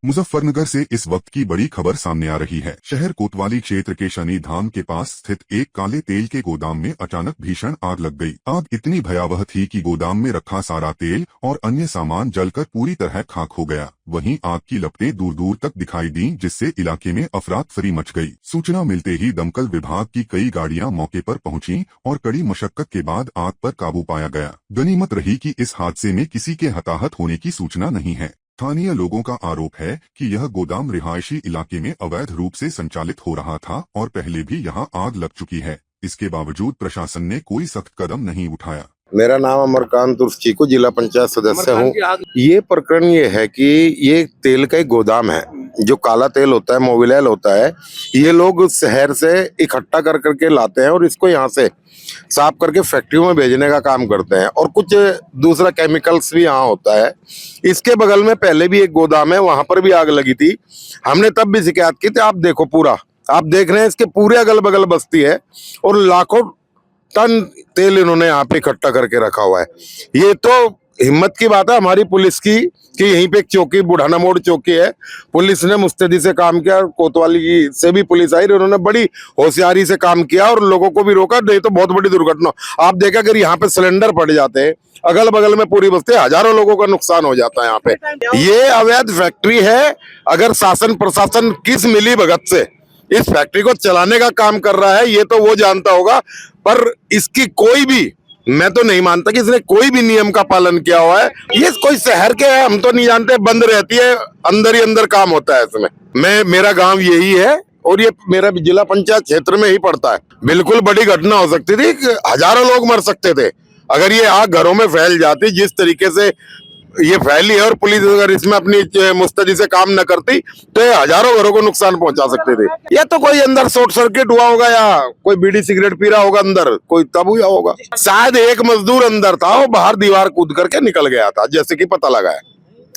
मुजफ्फरनगर से इस वक्त की बड़ी खबर सामने आ रही है। शहर कोतवाली क्षेत्र के शनि धाम के पास स्थित एक काले तेल के गोदाम में अचानक भीषण आग लग गई। आग इतनी भयावह थी कि गोदाम में रखा सारा तेल और अन्य सामान जलकर पूरी तरह खाक हो गया। वहीं आग की लपटें दूर दूर तक दिखाई दी, जिससे इलाके में अफरा-तफरी मच गई। सूचना मिलते ही दमकल विभाग की कई गाड़ियां मौके पर पहुंची और कड़ी मशक्कत के बाद आग पर काबू पाया गया। गनीमत रही कि इस हादसे में किसी के हताहत होने की सूचना नहीं है। स्थानीय लोगों का आरोप है कि यह गोदाम रिहायशी इलाके में अवैध रूप से संचालित हो रहा था और पहले भी यहां आग लग चुकी है। इसके बावजूद प्रशासन ने कोई सख्त कदम नहीं उठाया। मेरा नाम अमरकांत उर्फ चीकू, जिला पंचायत सदस्य हूँ। ये प्रकरण ये है कि ये तेल का एक गोदाम है। जो काला तेल होता है, मोबिल होता है, ये लोग शहर से इकट्ठा कर करके लाते हैं और इसको यहाँ से साफ करके फैक्ट्रियों में भेजने का काम करते हैं। और कुछ दूसरा केमिकल्स भी यहाँ होता है। इसके बगल में पहले भी एक गोदाम है, वहां पर भी आग लगी थी। हमने तब भी शिकायत की थी। आप देखो, पूरा आप देख रहे हैं, इसके पूरे अगल बगल बस्ती है और लाखों टन तेल इन्होंने यहाँ पे इकट्ठा करके रखा हुआ है। ये तो हिम्मत की बात है हमारी पुलिस की कि यहीं पे एक चौकी, बुढ़ाना मोड़ चौकी है, पुलिस ने मुस्तैदी से काम किया। कोतवाली से भी पुलिस आई, उन्होंने बड़ी होशियारी से काम किया और लोगों को भी रोका। नहीं तो बहुत बड़ी दुर्घटना। आप देखा, अगर यहाँ पे सिलेंडर पड़ जाते हैं, अगल बगल में पूरी बस्ती, हजारों लोगों का नुकसान हो जाता है यहाँ पे। ये अवैध फैक्ट्री है। अगर शासन प्रशासन किस मिली भगत से इस फैक्ट्री को चलाने का काम कर रहा है, ये तो वो जानता होगा। पर इसकी कोई भी, मैं तो नहीं मानता कि इसने कोई भी नियम का पालन किया हुआ है। ये कोई शहर के है, हम तो नहीं जानते, बंद रहती है, अंदर ही अंदर काम होता है इसमें। मेरा गांव यही है और ये मेरा जिला पंचायत क्षेत्र में ही पड़ता है। बिल्कुल बड़ी घटना हो सकती थी, हजारों लोग मर सकते थे अगर ये आग घरों में फैल जाती जिस तरीके से ये फैली है। और पुलिस अगर इसमें अपनी मुस्तैदी से काम न करती तो ये हजारों घरों को नुकसान पहुंचा सकते थे। या तो कोई अंदर शॉर्ट सर्किट हुआ होगा या कोई बीड़ी सिगरेट पी रहा होगा अंदर, कोई तब हुआ होगा। शायद एक मजदूर अंदर था, वो बाहर दीवार कूद करके निकल गया था, जैसे कि पता लगा है।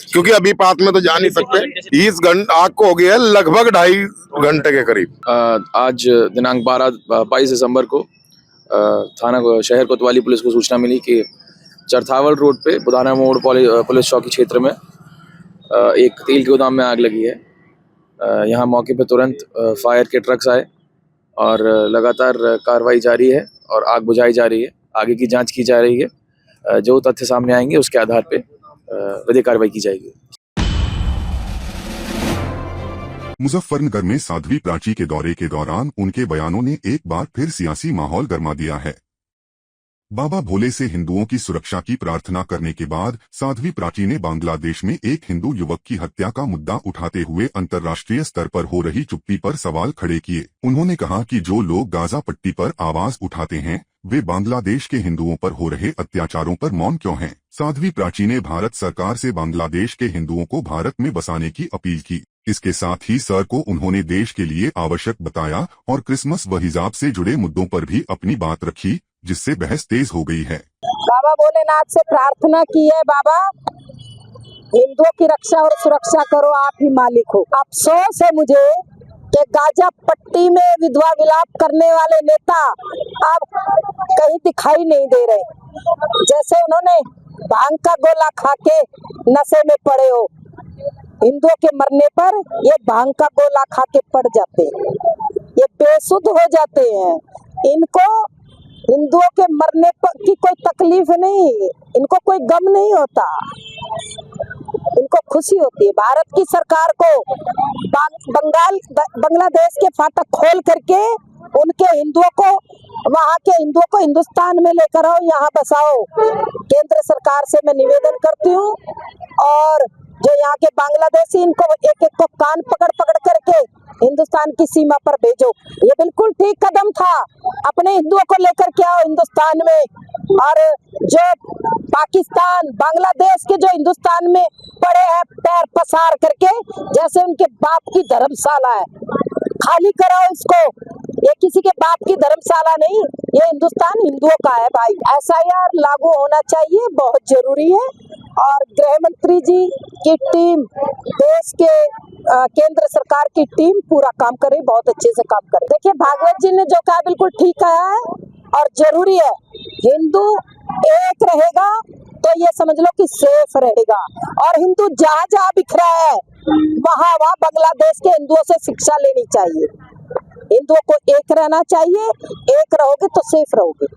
क्योंकि अभी पास में तो जा नहीं सकते। इस आग को हो गया है लगभग 2.5 घंटे के करीब। आज दिनांक 22 दिसंबर को थाना शहर कोतवाली पुलिस को सूचना मिली कि चरथावल रोड पे बुधाना मोड़ पुलिस चौकी क्षेत्र में एक तेल के गोदाम में आग लगी है। यहाँ मौके पे तुरंत फायर के ट्रक्स आए और लगातार कार्रवाई जारी है और आग बुझाई जा रही है। आगे की जांच की जा रही है। जो तथ्य सामने आएंगे उसके आधार पे विधिक कार्रवाई की जाएगी। मुजफ्फरनगर में साध्वी प्राची के दौरे के दौरान उनके बयानों ने एक बार फिर सियासी माहौल गर्मा दिया है। बाबा भोले से हिंदुओं की सुरक्षा की प्रार्थना करने के बाद साध्वी प्राची ने बांग्लादेश में एक हिंदू युवक की हत्या का मुद्दा उठाते हुए अंतर्राष्ट्रीय स्तर पर हो रही चुप्पी पर सवाल खड़े किए। उन्होंने कहा कि जो लोग गाजा पट्टी पर आवाज उठाते हैं, वे बांग्लादेश के हिंदुओं पर हो रहे अत्याचारों पर मौन क्यों हैं? साध्वी प्राची ने भारत सरकार से बांग्लादेश के हिंदुओं को भारत में बसाने की अपील की। इसके साथ ही सर को उन्होंने देश के लिए आवश्यक बताया और क्रिसमस व हिजाब से जुड़े मुद्दों पर भी अपनी बात रखी, जिससे बहस तेज हो गई है। बाबा भोलेनाथ से प्रार्थना की है, बाबा हिंदुओं की रक्षा और सुरक्षा करो, आप ही मालिक हो। अफसोस है मुझे कि गाजा पट्टी में विधवा विलाप करने वाले नेता अब कहीं दिखाई नहीं दे रहे। जैसे उन्होंने भांग का गोला खा के नशे में पड़े हो। हिंदुओं के मरने पर ये भांग का गोला खा के पड़ जाते हैं, ये बेसुध हो जाते हैं। इनको हिंदुओं के मरने पर की कोई तकलीफ नहीं, इनको कोई गम नहीं होता, इनको खुशी होती है। भारत की सरकार को बांग्लादेश के फाटक खोल करके उनके हिंदुओं को, वहाँ के हिंदुओं को हिंदुस्तान में लेकर आओ, यहाँ बसाओ। केंद्र सरकार से मैं निवेदन करती हूँ और जो यहाँ के बांग्लादेशी, इनको एक एक को कान पकड़ पकड़ करके हिंदुस्तान की सीमा पर भेजो। ये बिल्कुल ठीक कदम था, अपने हिंदुओं को लेकर के आओ हिंदुस्तान में। और जो पाकिस्तान, बांग्लादेश के जो हिंदुस्तान में पड़े हैं पैर पसार करके, जैसे उनके बाप की धर्मशाला है, खाली कराओ इसको। ये किसी के बाप की धर्मशाला नहीं, ये हिंदुस्तान हिंदुओं का है भाई। SIR लागू होना चाहिए, बहुत जरूरी है। और गृह मंत्री जी की टीम, देश के केंद्र सरकार की टीम पूरा काम करे, बहुत अच्छे से काम करे। देखिए, भागवत जी ने जो कहा बिल्कुल ठीक कहा है और जरूरी है। हिंदू एक रहेगा तो ये समझ लो कि सेफ रहेगा। और हिंदू जहाँ जहाँ बिखरा है वहाँ वहाँ बांग्लादेश के हिंदुओं से शिक्षा लेनी चाहिए। हिंदुओं को एक रहना चाहिए, एक रहोगे तो सेफ रहोगे।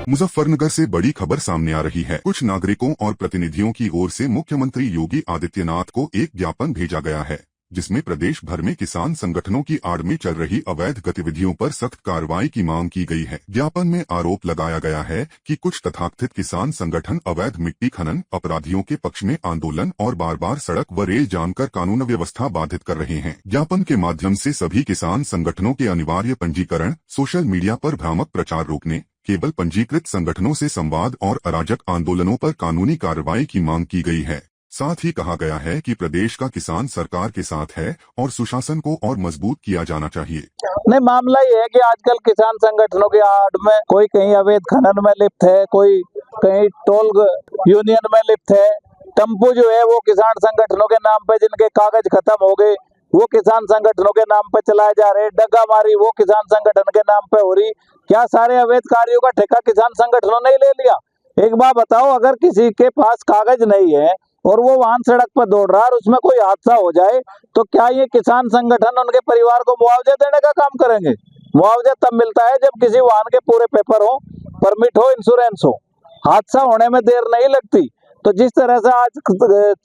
मुजफ्फरनगर से बड़ी खबर सामने आ रही है। कुछ नागरिकों और प्रतिनिधियों की ओर से मुख्यमंत्री योगी आदित्यनाथ को एक ज्ञापन भेजा गया है, जिसमें प्रदेश भर में किसान संगठनों की आड़ में चल रही अवैध गतिविधियों पर सख्त कार्रवाई की मांग की गई है। ज्ञापन में आरोप लगाया गया है कि कुछ तथाकथित किसान संगठन अवैध मिट्टी खनन, अपराधियों के पक्ष में आंदोलन और बार बार सड़क व रेल जाम कर कानून व्यवस्था बाधित कर रहे हैं। ज्ञापन के माध्यम से सभी किसान संगठनों के अनिवार्य पंजीकरण, सोशल मीडिया पर भ्रामक प्रचार रोकने, केवल पंजीकृत संगठनों से संवाद और अराजक आंदोलनों पर कानूनी कार्रवाई की मांग की गई है। साथ ही कहा गया है कि प्रदेश का किसान सरकार के साथ है और सुशासन को और मजबूत किया जाना चाहिए। नहीं, मामला ये है कि आजकल किसान संगठनों की आड़ में कोई कहीं अवैध खनन में लिप्त है, कोई कहीं टोल यूनियन में लिप्त है। टम्पू जो है वो किसान संगठनों के नाम पे जिनके कागज खत्म हो गए वो किसान संगठनों के नाम पे चलाए जा रहे। डग्गा मारी वो किसान संगठन के नाम पे हो रही। क्या सारे अवैध कार्यों का ठेका किसान संगठनों ने ले लिया? एक बात बताओ, अगर किसी के पास कागज नहीं है और वो वाहन सड़क पर दौड़ रहा है और उसमें कोई हादसा हो जाए तो क्या ये किसान संगठन उनके परिवार को मुआवजा देने का काम करेंगे? मुआवजा तब मिलता है जब किसी वाहन के पूरे पेपर हो, परमिट हो, इंश्योरेंस हो, हादसा होने में देर नहीं लगती। तो जिस तरह से आज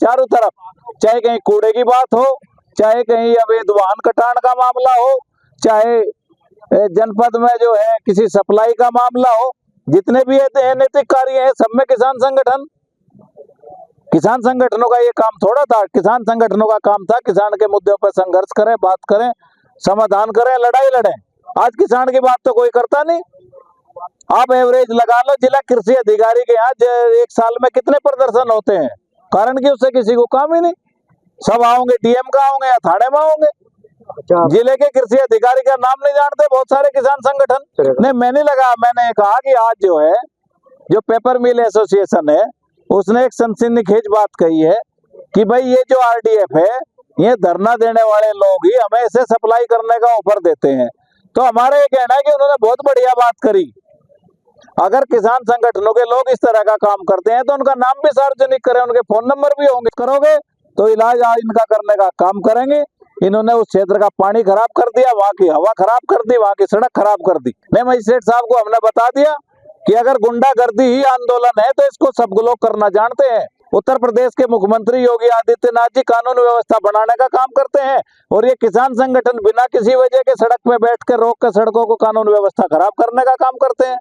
चारों तरफ चाहे कहीं कूड़े की बात हो, चाहे कहीं अवैध वाहन कटान का मामला हो, चाहे जनपद में जो है किसी सप्लाई का मामला हो, जितने भी अनैतिक कार्य हैं सब में किसान संगठनों का ये काम थोड़ा था। किसान संगठनों का काम था किसान के मुद्दों पर संघर्ष करें, बात करें, समाधान करें, लड़ाई लड़ें। आज किसान की बात तो कोई करता नहीं। आप एवरेज लगा लो, जिला कृषि अधिकारी के यहाँ एक साल में कितने प्रदर्शन होते हैं, कारण कि उससे किसी को काम ही नहीं। सब आओगे डीएम का आओगे या थाने में आओगे, जिले के कृषि अधिकारी का नाम नहीं जानते बहुत सारे किसान संगठन। नहीं, मैंने कहा कि आज जो है जो पेपर मिल एसोसिएशन है उसने एक सनसनीखेज बात कही है कि भाई ये जो आरडीएफ है ये धरना देने वाले लोग ही हमें इसे सप्लाई करने का ऑफर देते हैं। तो हमारा ये कहना है कि उन्होंने बहुत बढ़िया बात करी। अगर किसान संगठनों के लोग इस तरह का काम करते हैं तो उनका नाम भी सार्वजनिक करें, उनके फोन नंबर भी होंगे। करोगे तो इलाज आज इनका करने का काम करेंगे। इन्होंने उस क्षेत्र का पानी खराब कर दिया, वहाँ की हवा खराब कर दी, वहाँ की सड़क खराब कर दी। नहीं, मजिस्ट्रेट साहब को हमने बता दिया कि अगर गुंडागर्दी ही आंदोलन है तो इसको सब लोग करना जानते हैं। उत्तर प्रदेश के मुख्यमंत्री योगी आदित्यनाथ जी कानून व्यवस्था बनाने का काम करते हैं और ये किसान संगठन बिना किसी वजह के सड़क में बैठ कर रोक कर सड़कों को कानून व्यवस्था खराब करने का काम करते हैं।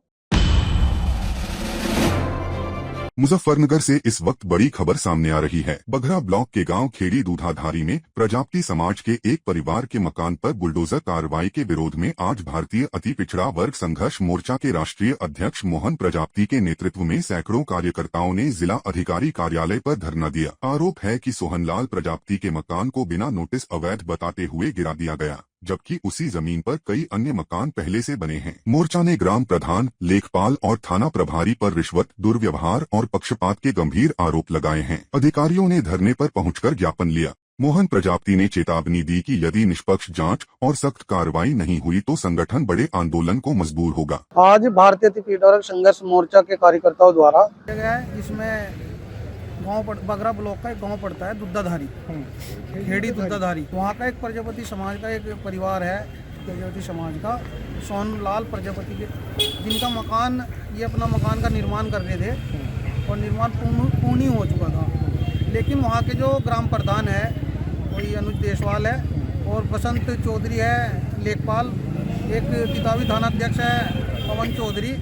मुजफ्फरनगर से इस वक्त बड़ी खबर सामने आ रही है। बघरा ब्लॉक के गांव खेड़ी दूधाधारी में प्रजापति समाज के एक परिवार के मकान पर बुलडोजर कार्रवाई के विरोध में आज भारतीय अति पिछड़ा वर्ग संघर्ष मोर्चा के राष्ट्रीय अध्यक्ष मोहन प्रजापति के नेतृत्व में सैकड़ों कार्यकर्ताओं ने जिला अधिकारी कार्यालय पर धरना दिया। आरोप है कि सोहनलाल प्रजापति के मकान को बिना नोटिस अवैध बताते हुए गिरा दिया गया, जबकि उसी जमीन पर कई अन्य मकान पहले से बने हैं। मोर्चा ने ग्राम प्रधान, लेखपाल और थाना प्रभारी पर रिश्वत, दुर्व्यवहार और पक्षपात के गंभीर आरोप लगाए हैं। अधिकारियों ने धरने पर पहुंचकर ज्ञापन लिया। मोहन प्रजापति ने चेतावनी दी कि यदि निष्पक्ष जांच और सख्त कार्रवाई नहीं हुई तो संगठन बड़े आंदोलन को मजबूर होगा। आज भारतीय अति पिछड़ा वर्ग संघर्ष मोर्चा के कार्यकर्ताओं द्वारा इसमें बगरा ब्लॉक का एक गांव पड़ता है दूधाधारी, खेड़ी दूधाधारी। वहाँ का एक प्रजापति समाज का एक परिवार है, प्रजापति समाज का सोहनलाल प्रजापति के, जिनका मकान ये अपना मकान का निर्माण कर रहे थे और निर्माण पूर्ण हो चुका था। लेकिन वहाँ के जो ग्राम प्रधान है वही अनुज देशवाल है और बसंत चौधरी है लेखपाल, एक किताबी थानाध्यक्ष है पवन चौधरी।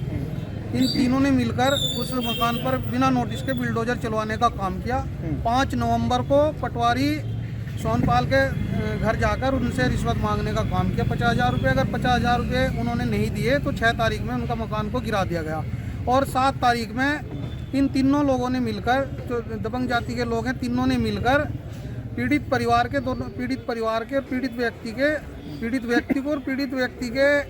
इन तीनों ने मिलकर उस मकान पर बिना नोटिस के बिल्डोजर चलवाने का काम किया। 5 नवंबर को पटवारी सोनपाल के घर जाकर उनसे रिश्वत मांगने का काम किया, 50,000 रुपये। अगर 50,000 रुपये उन्होंने नहीं दिए तो 6 तारीख में उनका मकान को गिरा दिया गया और 7 तारीख में इन तीनों लोगों ने मिलकर, जो दबंग जाति के लोग हैं, तीनों ने मिलकर पीड़ित परिवार के पीड़ित व्यक्ति के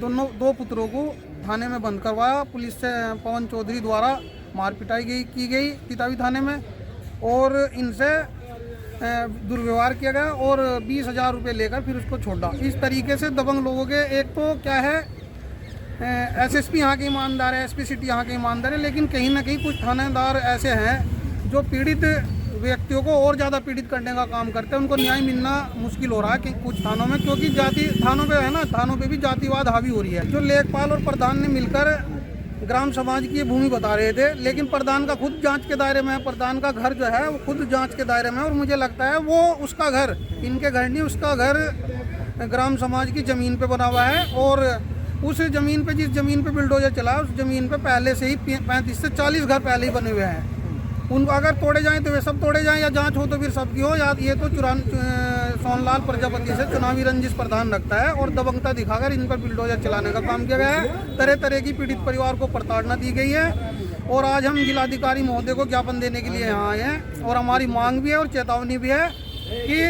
दो पुत्रों को थाने में बंद करवाया। पुलिस से पवन चौधरी द्वारा मार पिटाई की गई किताबी थाने में और इनसे दुर्व्यवहार किया गया और 20,000 रुपये लेकर फिर उसको छोड़ा। इस तरीके से दबंग लोगों के एक तो क्या है एसएसपी यहाँ के ईमानदार है, एसपी सिटी यहाँ के ईमानदार है, लेकिन कहीं ना कहीं कुछ थानेदार ऐसे हैं जो पीड़ित व्यक्तियों को और ज़्यादा पीड़ित करने का काम करते हैं। उनको न्याय मिलना मुश्किल हो रहा है कि कुछ थानों में, क्योंकि जाति थानों पे है ना, थानों पे भी जातिवाद हावी हो रही है। जो लेखपाल और प्रधान ने मिलकर ग्राम समाज की ये भूमि बता रहे थे, लेकिन प्रधान का खुद जांच के दायरे में है, प्रधान का घर जो है वो खुद जांच के दायरे में है। और मुझे लगता है वो उसका घर, इनके घर नहीं, उसका घर ग्राम समाज की ज़मीन पे बना हुआ है। और उस ज़मीन पे, जिस ज़मीन पे बिल्डोजर चला, उस ज़मीन पे पहले से ही 35 से 40 घर पहले ही बने हुए हैं। उनको अगर तोड़े जाएं तो वे सब तोड़े जाएं, या जांच हो तो फिर सबकी हो। या ये तो सोनलाल प्रजापति से चुनावी रंजिश प्रधान रखता है और दबंगता दिखाकर इन पर बिल्डोजर चलाने का काम किया गया है। तरह तरह की पीड़ित परिवार को प्रताड़ना दी गई है। और आज हम जिलाधिकारी महोदय को ज्ञापन देने के लिए यहाँ आए हैं और हमारी मांग भी है और चेतावनी भी है कि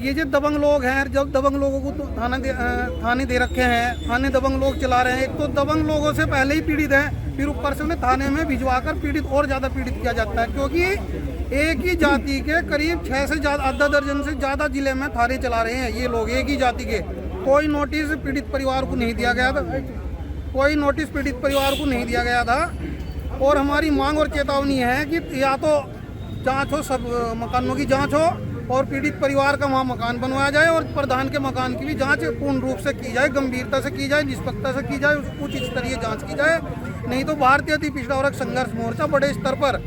ये जो दबंग लोग हैं, जब दबंग लोगों को तो थाने दे रखे हैं, थाने दबंग लोग चला रहे हैं। एक तो दबंग लोगों से पहले ही पीड़ित हैं, फिर ऊपर से उन्हें थाने में भिजवाकर पीड़ित और ज़्यादा पीड़ित किया जाता है। क्योंकि एक ही जाति के करीब 6 से ज़्यादा, आधा दर्जन से ज़्यादा जिले में थाने चला रहे हैं ये लोग, एक ही जाति के। कोई नोटिस पीड़ित परिवार को नहीं दिया गया था, कोई नोटिस पीड़ित परिवार को नहीं दिया गया था। और हमारी मांग और चेतावनी है कि या तो जाँच हो, सब मकानों की जाँच हो और पीड़ित परिवार का वहाँ मकान बनवाया जाए, और प्रधान के मकान की भी जांच पूर्ण रूप से की जाए, गंभीरता से की जाए, निष्पक्षता से की जाए, उचित स्तरीय जांच की जाए। नहीं तो भारतीय अति पिछड़ा वर्ग संघर्ष मोर्चा बड़े स्तर पर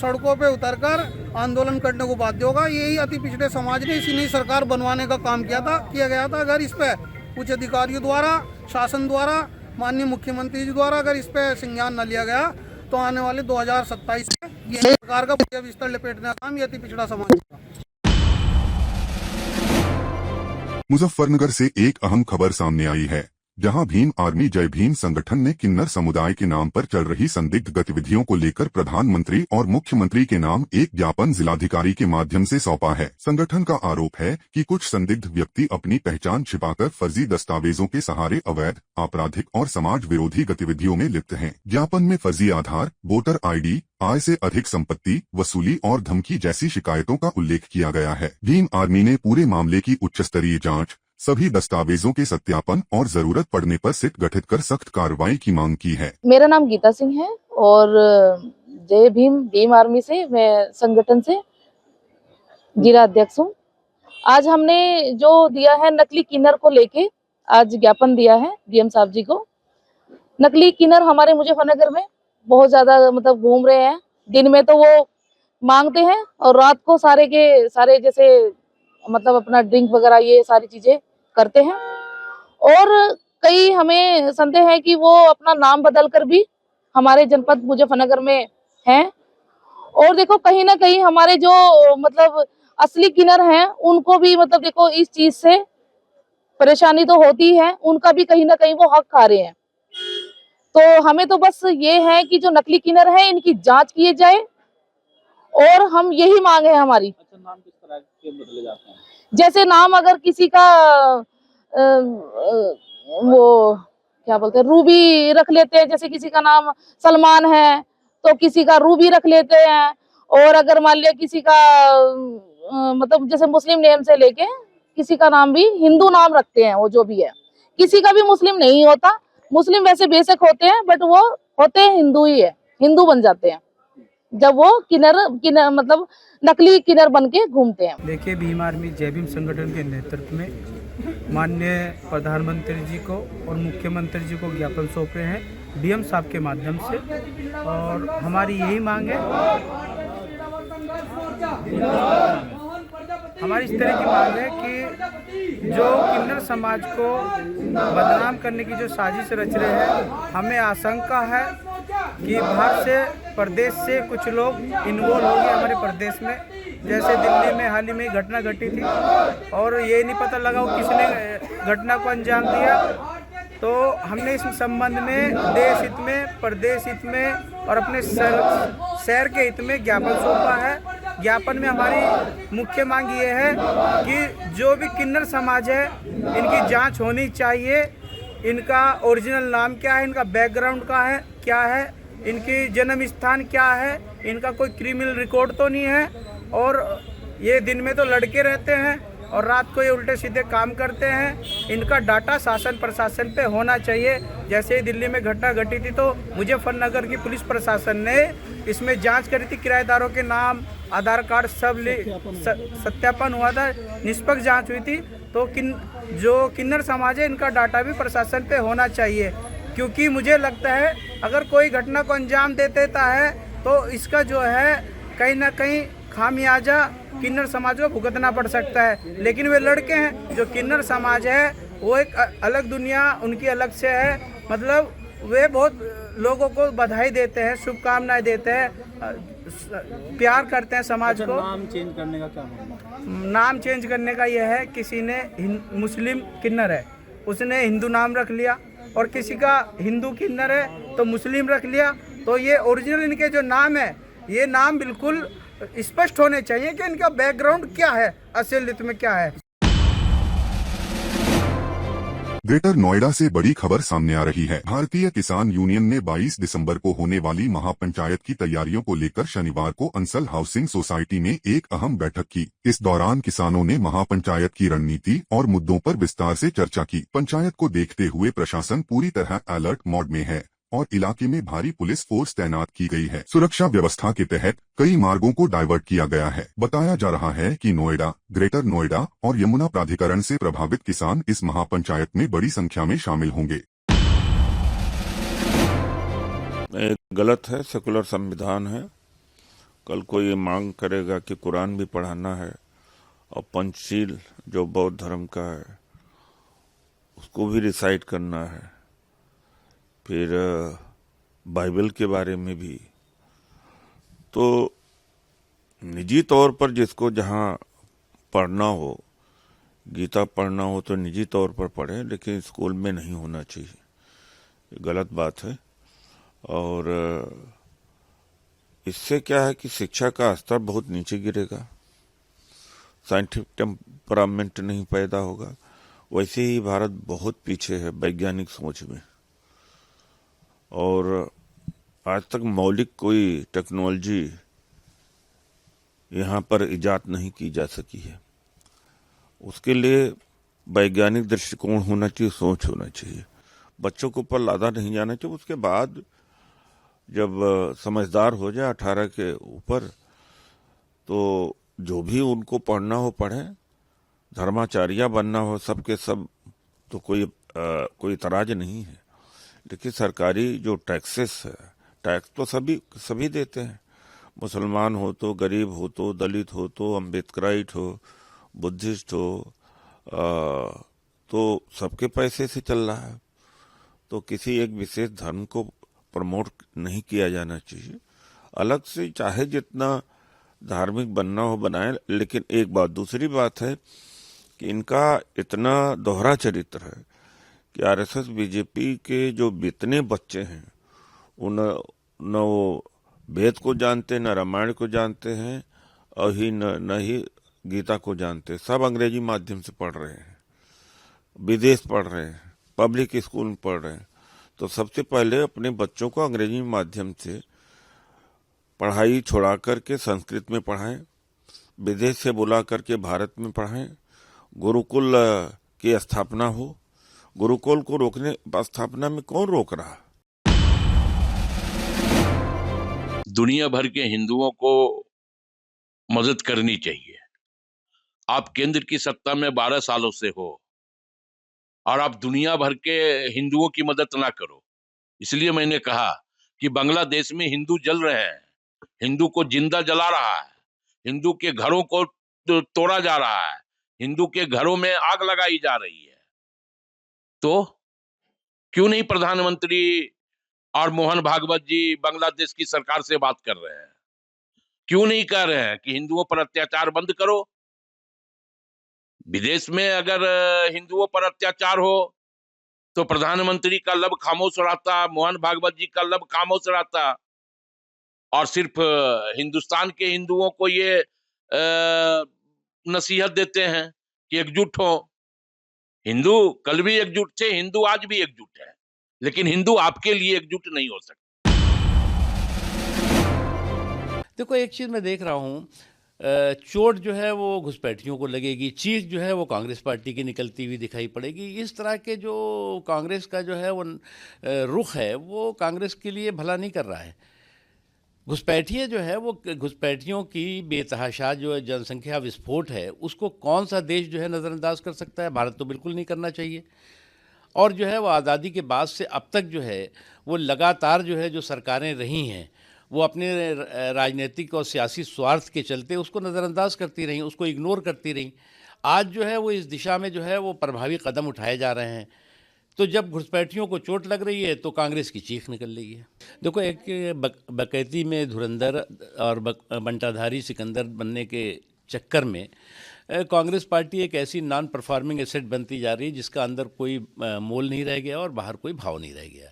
सड़कों पे उतरकर आंदोलन करने को बाध्य होगा। यही अति पिछड़े समाज ने इसी नई सरकार बनवाने का काम किया गया था। अगर इस पर उच्च अधिकारियों द्वारा, शासन द्वारा, माननीय मुख्यमंत्री जी द्वारा अगर इस पर संज्ञान न लिया गया तो आने वाले 2027 में ये सरकार का बिस्तर लपेटने का काम ये अति पिछड़ा समाज का। मुजफ्फरनगर से एक अहम खबर सामने आई है, जहां भीम आर्मी जय भीम संगठन ने किन्नर समुदाय के नाम पर चल रही संदिग्ध गतिविधियों को लेकर प्रधानमंत्री और मुख्यमंत्री के नाम एक ज्ञापन जिलाधिकारी के माध्यम से सौंपा है। संगठन का आरोप है कि कुछ संदिग्ध व्यक्ति अपनी पहचान छिपाकर फर्जी दस्तावेजों के सहारे अवैध, आपराधिक और समाज विरोधी गतिविधियों में लिप्त हैं। ज्ञापन में फर्जी आधार, वोटर ID, आय से अधिक संपत्ति, वसूली और धमकी जैसी शिकायतों का उल्लेख किया गया है। भीम आर्मी ने पूरे मामले की उच्च स्तरीय जांच, सभी दस्तावेजों के सत्यापन और जरूरत पड़ने पर सिट गठित कर सख्त कार्रवाई की मांग की है। मेरा नाम गीता सिंह है और जय भीम आर्मी से, मैं संगठन से जिला अध्यक्ष हूँ। आज हमने जो दिया है नकली किन्नर को लेके, आज ज्ञापन दिया है डीएम साहब जी को। नकली किन्नर हमारे मुजफ्फरनगर में बहुत ज्यादा मतलब घूम रहे हैं। दिन में तो वो मांगते हैं और रात को सारे के सारे जैसे मतलब अपना ड्रिंक वगैरह ये सारी चीजें करते हैं। और कई हमें संदेह है कि वो अपना नाम बदल कर भी हमारे जनपद मुजफ्फरनगर में हैं। और देखो कहीं ना कहीं हमारे जो मतलब असली किन्नर हैं उनको भी मतलब देखो इस चीज से परेशानी तो होती है, उनका भी कहीं ना कहीं वो हक खा रहे हैं। तो हमें तो बस ये है कि जो नकली किन्नर है इनकी जांच किए जाए और हम यही मांग है हमारी। अच्छा, नाम किस तरह के बदले जाते हैं? जैसे नाम अगर किसी का वो क्या बोलते हैं रूबी रख लेते हैं, जैसे किसी का नाम सलमान है तो किसी का रूबी रख लेते हैं। और अगर मान लिया किसी का मतलब जैसे मुस्लिम नेम से लेके किसी का नाम भी हिंदू नाम रखते हैं, वो जो भी है। किसी का भी मुस्लिम नहीं होता, मुस्लिम वैसे बेशक होते हैं बट वो होते हैं हिंदू ही है, हिंदू बन जाते हैं जब वो किन्नर मतलब नकली किन्नर बन के घूमते हैं। देखिए, भीम आर्मी जय भीम संगठन के नेतृत्व में माननीय प्रधानमंत्री जी को और मुख्यमंत्री जी को ज्ञापन सौंपे हैं डीएम साहब के माध्यम से। और हमारी यही मांग है, हमारी इस तरह की मांग है कि जो किन्नर समाज को बदनाम करने की जो साजिश रच रहे हैं, हमें आशंका है कि बाहर से प्रदेश से कुछ लोग इन्वॉल्व हो गए हमारे प्रदेश में। जैसे दिल्ली में हाल ही में घटना घटी थी और ये नहीं पता लगा वो किसने घटना को अंजाम दिया। तो हमने इस संबंध में देश हित में, प्रदेश हित में और अपने शहर के हित में ज्ञापन सौंपा है। ज्ञापन में हमारी मुख्य मांग ये है कि जो भी किन्नर समाज है इनकी जांच होनी चाहिए। इनका ओरिजिनल नाम क्या है, इनका बैकग्राउंड क्या है, इनकी जन्म स्थान क्या है, इनका कोई क्रिमिनल रिकॉर्ड तो नहीं है। और ये दिन में तो लड़के रहते हैं और रात को ये उल्टे सीधे काम करते हैं। इनका डाटा शासन प्रशासन पे होना चाहिए। जैसे ही दिल्ली में घटना घटी थी तो मुजफ्फरनगर की पुलिस प्रशासन ने इसमें जांच करी थी, किराएदारों के नाम, आधार कार्ड सब सत्यापन हुआ था, निष्पक्ष जांच हुई थी। तो जो किन्नर समाज है इनका डाटा भी प्रशासन पे होना चाहिए, क्योंकि मुझे लगता है अगर कोई घटना को अंजाम दे देता है तो इसका जो है कहीं ना कहीं खामियाजा किन्नर समाज को भुगतना पड़ सकता है। लेकिन वे लड़के हैं, जो किन्नर समाज है वो एक अलग दुनिया उनकी अलग से है। मतलब वे बहुत लोगों को बधाई देते हैं, शुभकामनाएं देते हैं, प्यार करते हैं समाज को। नाम चेंज करने का क्या मतलब? नाम चेंज करने का यह है, किसी ने मुस्लिम किन्नर है उसने हिंदू नाम रख लिया, और किसी का हिंदू किन्नर है तो मुस्लिम रख लिया। तो ये ओरिजिनल इनके जो नाम है, ये नाम बिल्कुल स्पष्ट होने चाहिए कि इनका बैकग्राउंड क्या है, असलियत में क्या है। ग्रेटर नोएडा से बड़ी खबर सामने आ रही है। भारतीय किसान यूनियन ने 22 दिसंबर को होने वाली महापंचायत की तैयारियों को लेकर शनिवार को अंसल हाउसिंग सोसाइटी में एक अहम बैठक की। इस दौरान किसानों ने महापंचायत की रणनीति और मुद्दों पर विस्तार से चर्चा की। पंचायत को देखते हुए प्रशासन पूरी तरह अलर्ट मोड में है और इलाके में भारी पुलिस फोर्स तैनात की गई है। सुरक्षा व्यवस्था के तहत कई मार्गों को डाइवर्ट किया गया है। बताया जा रहा है कि नोएडा, ग्रेटर नोएडा और यमुना प्राधिकरण से प्रभावित किसान इस महापंचायत में बड़ी संख्या में शामिल होंगे। गलत है, सेकुलर संविधान है। कल को ये मांग करेगा कि कुरान भी पढ़ाना है और पंचशील जो बौद्ध धर्म का है उसको भी रिसाइट करना है, फिर बाइबल के बारे में भी। तो निजी तौर पर जिसको जहाँ पढ़ना हो, गीता पढ़ना हो तो निजी तौर पर पढ़े, लेकिन स्कूल में नहीं होना चाहिए। गलत बात है। और इससे क्या है कि शिक्षा का स्तर बहुत नीचे गिरेगा, साइंटिफिक टेम्परामेंट नहीं पैदा होगा। वैसे ही भारत बहुत पीछे है वैज्ञानिक सोच में, और आज तक मौलिक कोई टेक्नोलॉजी यहाँ पर इजाद नहीं की जा सकी है। उसके लिए वैज्ञानिक दृष्टिकोण होना चाहिए, सोच होना चाहिए। बच्चों के ऊपर लादा नहीं जाना चाहिए। उसके बाद जब समझदार हो जाए 18 के ऊपर, तो जो भी उनको पढ़ना हो पढ़े, धर्माचार्य बनना हो सबके सब, तो कोई तराज नहीं है। देखिए सरकारी जो टैक्सेस है, टैक्स तो सभी देते हैं। मुसलमान हो तो, गरीब हो तो, दलित हो तो, अम्बेडकराइट हो, बुद्धिस्ट हो, तो सबके पैसे से चल रहा है। तो किसी एक विशेष धर्म को प्रमोट नहीं किया जाना चाहिए। अलग से चाहे जितना धार्मिक बनना हो बनाए, लेकिन एक बात, दूसरी बात है कि इनका इतना दोहरा चरित्र है कि आरएसएस बीजेपी के जो इतने बच्चे हैं, न वो वेद को जानते, न रामायण को जानते हैं, और न ही गीता को जानते। सब अंग्रेजी माध्यम से पढ़ रहे हैं, विदेश पढ़ रहे हैं, पब्लिक स्कूल में पढ़ रहे हैं। तो सबसे पहले अपने बच्चों को अंग्रेजी माध्यम से पढ़ाई छुड़ा करके संस्कृत में पढ़ाएं, विदेश से बुला करके भारत में पढ़ाएं, गुरुकुल की स्थापना हो। गुरुकुल को रोकने, स्थापना में कौन रोक रहा? दुनिया भर के हिंदुओं को मदद करनी चाहिए। आप केंद्र की सत्ता में 12 सालों से हो और आप दुनिया भर के हिंदुओं की मदद ना करो। इसलिए मैंने कहा कि बांग्लादेश में हिंदू जल रहे हैं, हिंदू को जिंदा जला रहा है, हिंदू के घरों को तोड़ा जा रहा है, हिंदू के घरों में आग लगाई जा रही है। तो क्यों नहीं प्रधानमंत्री और मोहन भागवत जी बांग्लादेश की सरकार से बात कर रहे हैं? क्यों नहीं कह रहे हैं कि हिंदुओं पर अत्याचार बंद करो? विदेश में अगर हिंदुओं पर अत्याचार हो तो प्रधानमंत्री का लब खामोश रहता, मोहन भागवत जी का लब खामोश रहता, और सिर्फ हिंदुस्तान के हिंदुओं को ये नसीहत देते हैं कि एकजुट हो। हिंदू कल भी एकजुट थे, हिंदू आज भी एकजुट है, लेकिन हिंदू आपके लिए एकजुट नहीं हो सकते। देखो एक चीज मैं देख रहा हूँ, चोट जो है वो घुसपैठियों को लगेगी, चीख जो है वो कांग्रेस पार्टी की निकलती हुई दिखाई पड़ेगी। इस तरह के जो कांग्रेस का जो है वो रुख है वो कांग्रेस के लिए भला नहीं कर रहा है। घुसपैठिए जो है वो घुसपैठियों की बेतहाशा जो जनसंख्या विस्फोट है उसको कौन सा देश जो है नज़रअंदाज कर सकता है? भारत तो बिल्कुल नहीं करना चाहिए। और जो है वो आज़ादी के बाद से अब तक जो है वो लगातार जो है जो सरकारें रही हैं वो अपने राजनीतिक और सियासी स्वार्थ के चलते उसको नज़रअंदाज करती रहीं, उसको इग्नोर करती रहीं। आज जो है वो इस दिशा में जो है वो प्रभावी कदम उठाए जा रहे हैं। तो जब घुसपैठियों को चोट लग रही है तो कांग्रेस की चीख निकल रही है। देखो, एक बकैती में धुरंधर और बंटाधारी सिकंदर बनने के चक्कर में कांग्रेस पार्टी एक ऐसी नॉन परफॉर्मिंग एसेट बनती जा रही है जिसका अंदर कोई मोल नहीं रह गया और बाहर कोई भाव नहीं रह गया।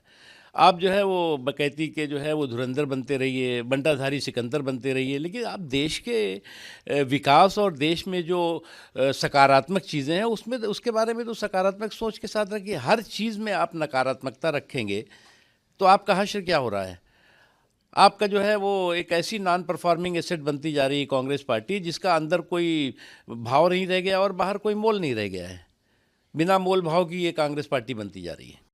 आप जो है वो बकैती के जो है वो धुरंधर बनते रहिए, बंटाधारी सिकंदर बनते रहिए, लेकिन आप देश के विकास और देश में जो सकारात्मक चीज़ें हैं उसमें उसके बारे में तो सकारात्मक सोच के साथ रखिए। हर चीज़ में आप नकारात्मकता रखेंगे तो आपका हश्र क्या हो रहा है? आपका जो है वो एक ऐसी नॉन परफॉर्मिंग एसेट बनती जा रही है कांग्रेस पार्टी जिसका अंदर कोई भाव नहीं रह गया और बाहर कोई मोल नहीं रह गया है। बिना मोल भाव की ये कांग्रेस पार्टी बनती जा रही है।